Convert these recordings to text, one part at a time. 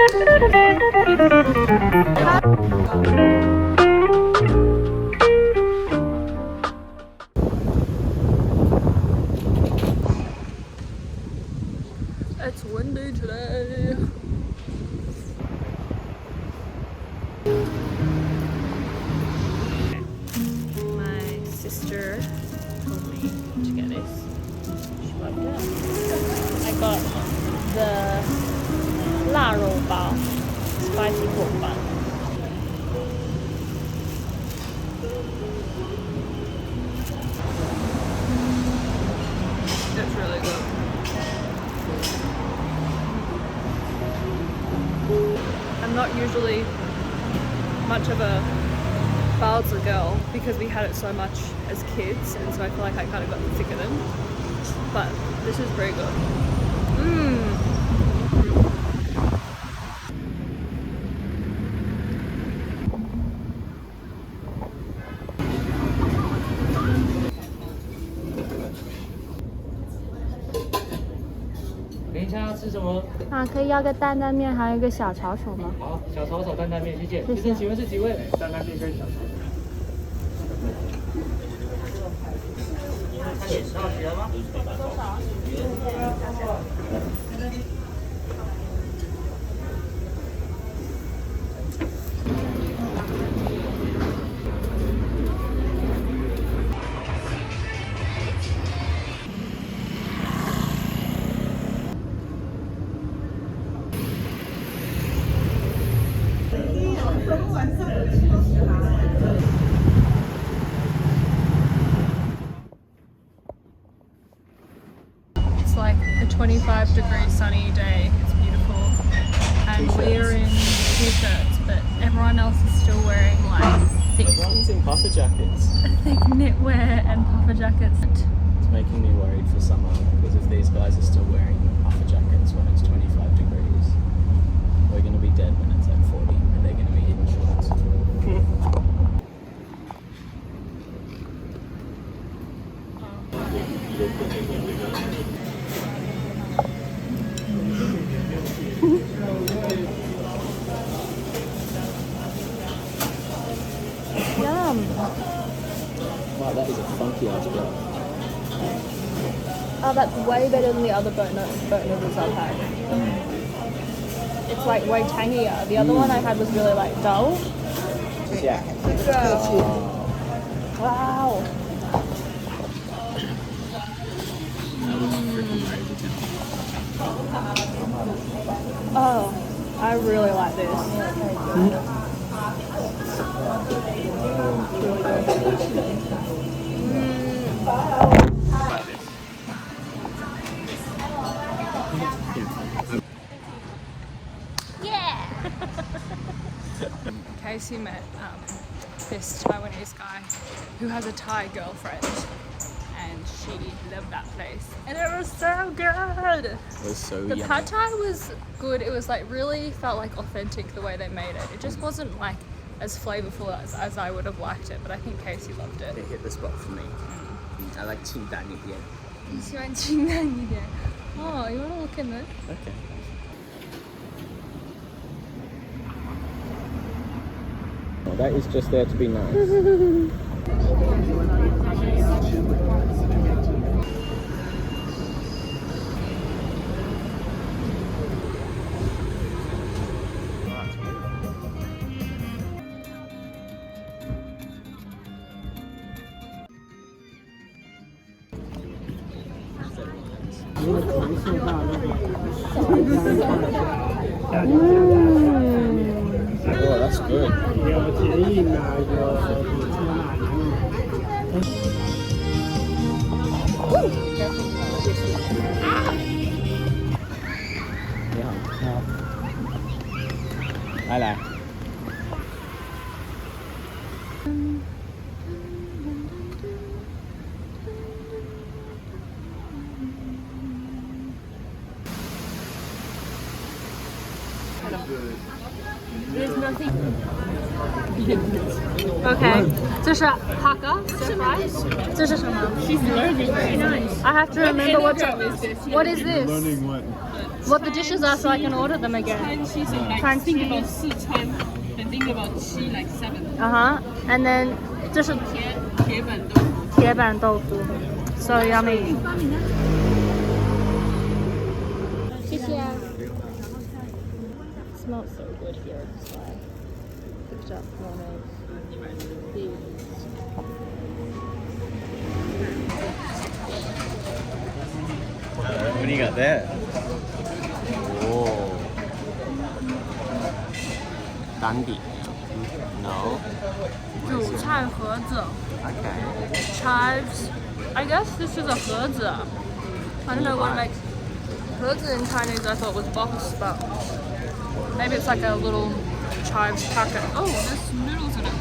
It's windy today. My sister told me to get this. She loved it. I got the 腊肉包 spicy pork bun. It's really good. I'm not usually much of a baozi girl because we had it so much as kids, and so I feel like I kind of got the thick of them. But this is very good.啊，可以要个担担面，还有一个小炒手吗？好，小炒手担担面，谢谢。谢谢先生，请问是几位？担担面跟小炒手。看点10号席了吗？多少It's like a 25-degree sunny day. It's beautiful. And we're in t-shirts, but everyone else is still wearing like thick Everyone's in puffer jackets. knitwear and puffer jackets. It's making me worried for summer because if these guys are still wearing puffer jackets when it's 25 degrees, we're going to be dead when it's like 40 and they're going to be in shorts. Yum. Wow, that is a funky ass bread. Oh, that's way better than the other boat noodles I've had. It's like way tangier. The other one I had was really like dull. Yeah. Wow. Oh, I really like this. Casey met this Taiwanese guy who has a Thai girlfriend, and she loved that place, and it was so good. It was so The yummy. pad thai was good. It was like really felt like authentic the way they made it. It just wasn't like as flavorful as I would have liked it, but I think Casey loved it. It hit the spot for me. I like 清淡一点. 你喜欢清淡一点? Oh, you want to look in there? Okay. Oh, that is just there to be nice. Oh, that's good. 有甜饮啊，有芝麻你好，来来。There's nothing. OK， 这是 Hakka surprise， 这是什么 She's learning.？I have to remember what What is this? Learning what? What the dishes are so I can order them again. She's like think about Sichuan and think about Qi like 7. And then 这是铁板豆腐，so yummy。谢谢。Smells so good here. That's why I picked up one of these. What do you got there? Oh. Dandy. No. 主菜盒子 Okay. chives. I guess this is a 盒子 I don't know what makes 盒子 in Chinese I thought was box, but maybe it's like a little chives packet. Oh, there's noodles in it.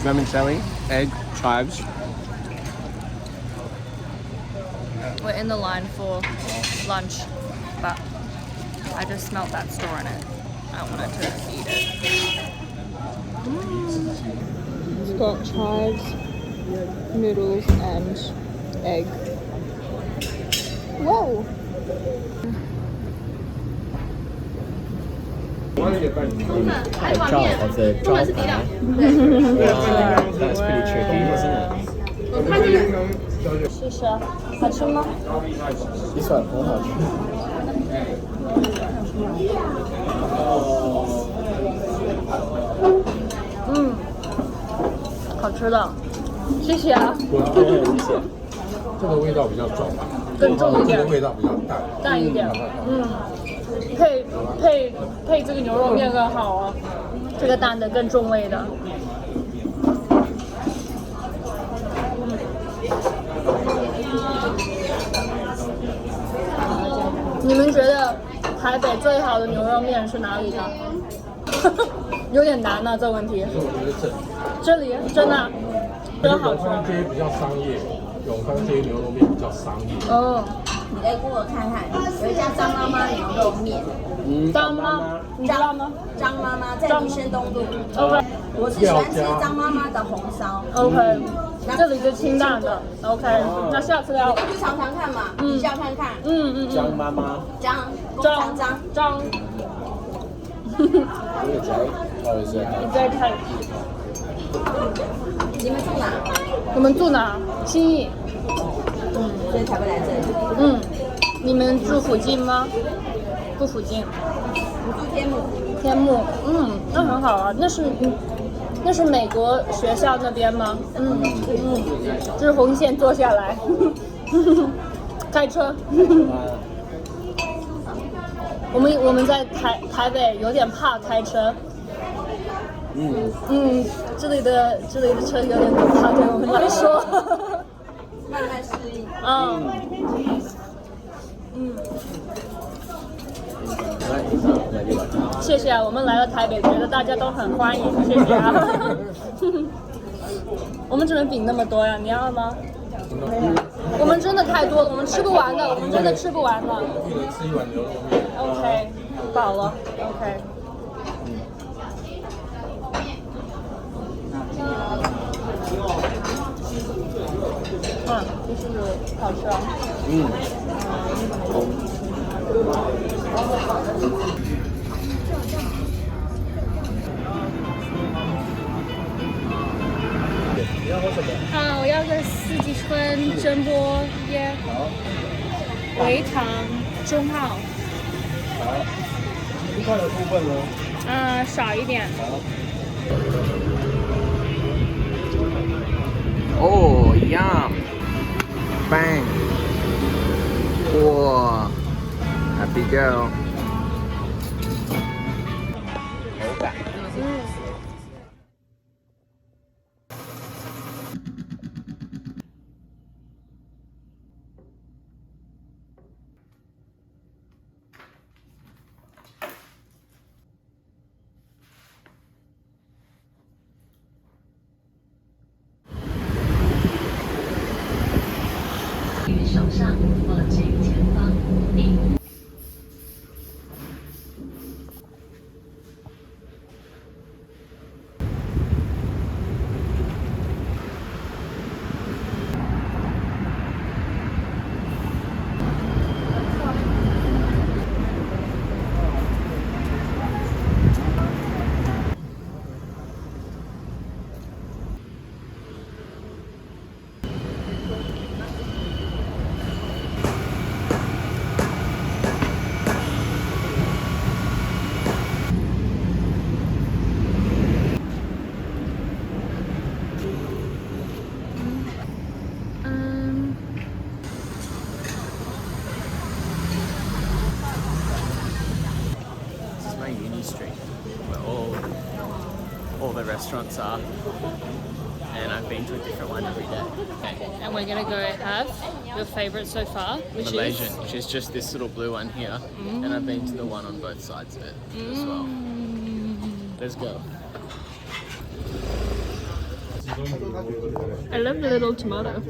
Vermicelli, egg, chives. We're in the line for lunch, but I just smelled that store in it. I wanted to eat it. It's got chives, noodles, and egg. Whoa! Chop of the chop. That's pretty tricky, isn't it? 试试，好吃吗？ This one 很好吃。好吃的，谢谢啊。谢谢。这个味道比较重，更重一点这个味道比较淡。淡一点，配这个牛肉面更好啊，这个淡的更重味的。你们觉得台北最好的牛肉面是哪里的？有点难呢、这个问题。我觉得这里真的啊真好吃。永康街比较商业，永康街牛肉面比较商业。哦，你来给我看看，有一家张妈妈牛肉面，张妈，你知道吗张妈妈在民生东路。 ？OK 我是喜欢吃张妈妈的红烧， OK，这里就清淡的。OK，那下次要你去尝尝看嘛，比较看看。张妈妈。张，工厂张。张， Oh, is it? 你再看，你们住哪？你们住哪？新义。所以才会来这里。你们住附近吗？不附近。我住天母。天幕，那很好啊，那是美国学校那边吗？就是红线坐下来，开车。我们在台北有点怕开车。这里的车有点可怕，对我们来说。慢慢适应。谢谢啊，我们来了台北，觉得大家都很欢迎，谢谢啊。我们怎么饼那么多呀？你要吗？我们真的太多了，我们吃不完的，我们真的吃不完的。一人吃一碗牛肉面。 OK， 饱了。OK。就是好吃啊。我要个四季春蒸波椰，微糖中号。好，一块的部分呢？少一点。Oh, yum! Bang! 哇 ，Happy girl！ 口感。手上握紧前方1。Changi Street, where all the restaurants are. And I've been to a different one every day. Okay. And we're gonna go have your favorite so far, which Malaysian, is which is just this little blue one here. And I've been to the one on both sides of it as well. Let's go. I love the little tomato.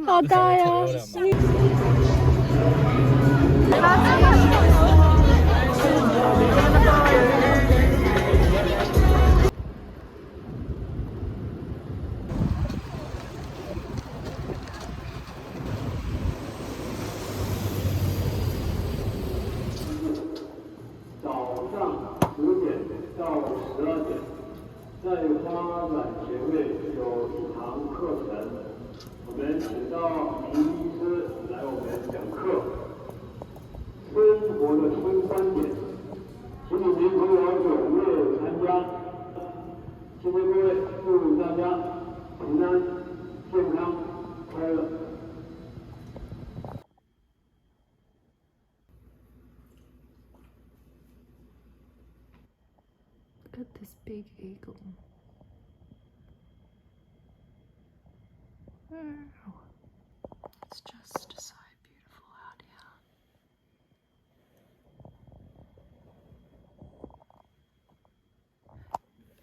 好大呀！早上10点到12点，在花展协会有一堂课程，我们请到名医师来我们讲课，生活的新观点，请你们朋友踊跃参加。谢谢各位，祝大家平安、健康、快乐。Look at this big eagle. Wow. It's just so beautiful out here.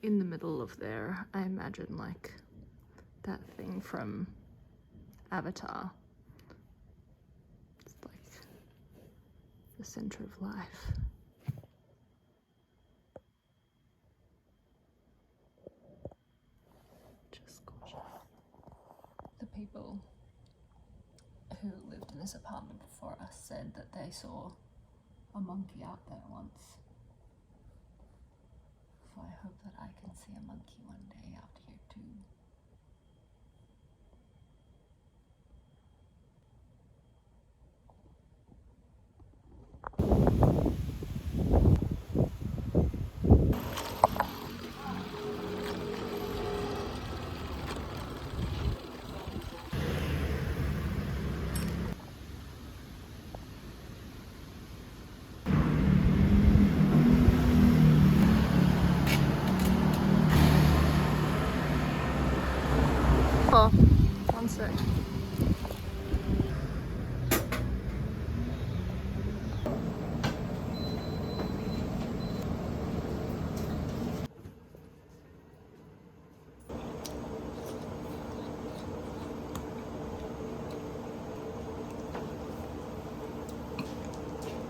In the middle of there, I imagine like that thing from Avatar. It's like the center of life. The people who lived in this apartment before us said that they saw a monkey out there once. So I hope that I can see a monkey one day out here too. Oh, one sec.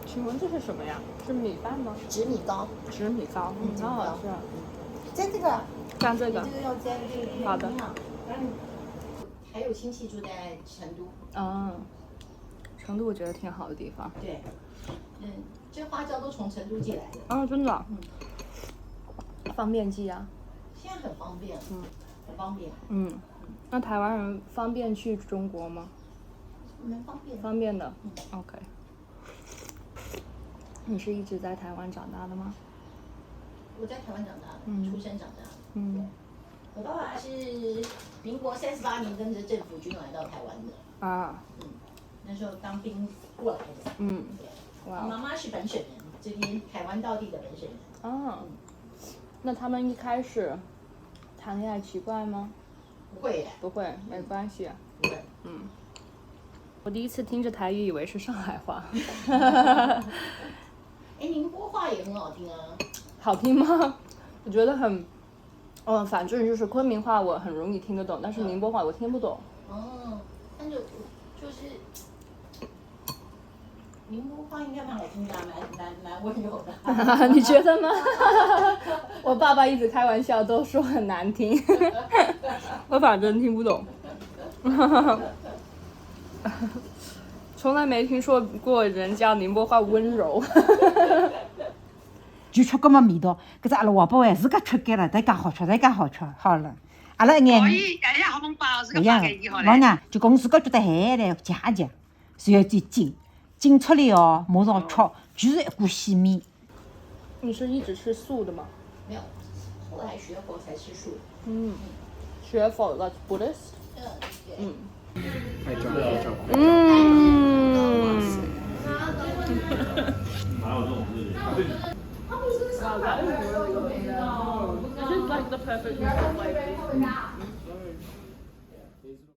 请问这是什么呀？是米饭吗？紫米糕，紫米糕，好好吃啊！煎这个，蘸这个这，个要煎这个。好的。还有亲戚住在成都。成都我觉得挺好的地方。对，这花椒都从成都寄来的。真的。方便寄啊。现在很方便，很方便。那台湾人方便去中国吗？蛮方便的。方便的。OK。你是一直在台湾长大的吗？我在台湾长大的，出生长大的。我爸爸是民国38年跟着政府军来到台湾的。那时候当兵过来的。哇。妈妈是本省人，这边台湾道地的本省人。那他们一开始谈恋爱奇怪吗？不会耶。不会，没关系。不会。我第一次听着台语以为是上海话。宁波话也很好听啊。好听吗？我觉得很，反正就是昆明话我很容易听得懂，但是宁波话我听不懂。但是就是宁波话应该蛮好听的，蛮温柔的。你觉得吗？我爸爸一直开玩笑都说很难听，我反正听不懂。从来没听说过人家宁波话温柔。就吃搿么味道，搿只阿拉黄宝还自家吃干了，再讲好吃，再讲好吃，好了。阿拉一眼可以，哎呀，好蒙包，这个一样发给你好老了。娘就讲自家觉得咸来夹夹，然后就浸出来哦，马上吃，就是一股鲜味。你是一直吃素的吗？没有，后来学佛才吃素。学佛 like Buddhist。对。太重了，太重了。This is like the perfect flavor.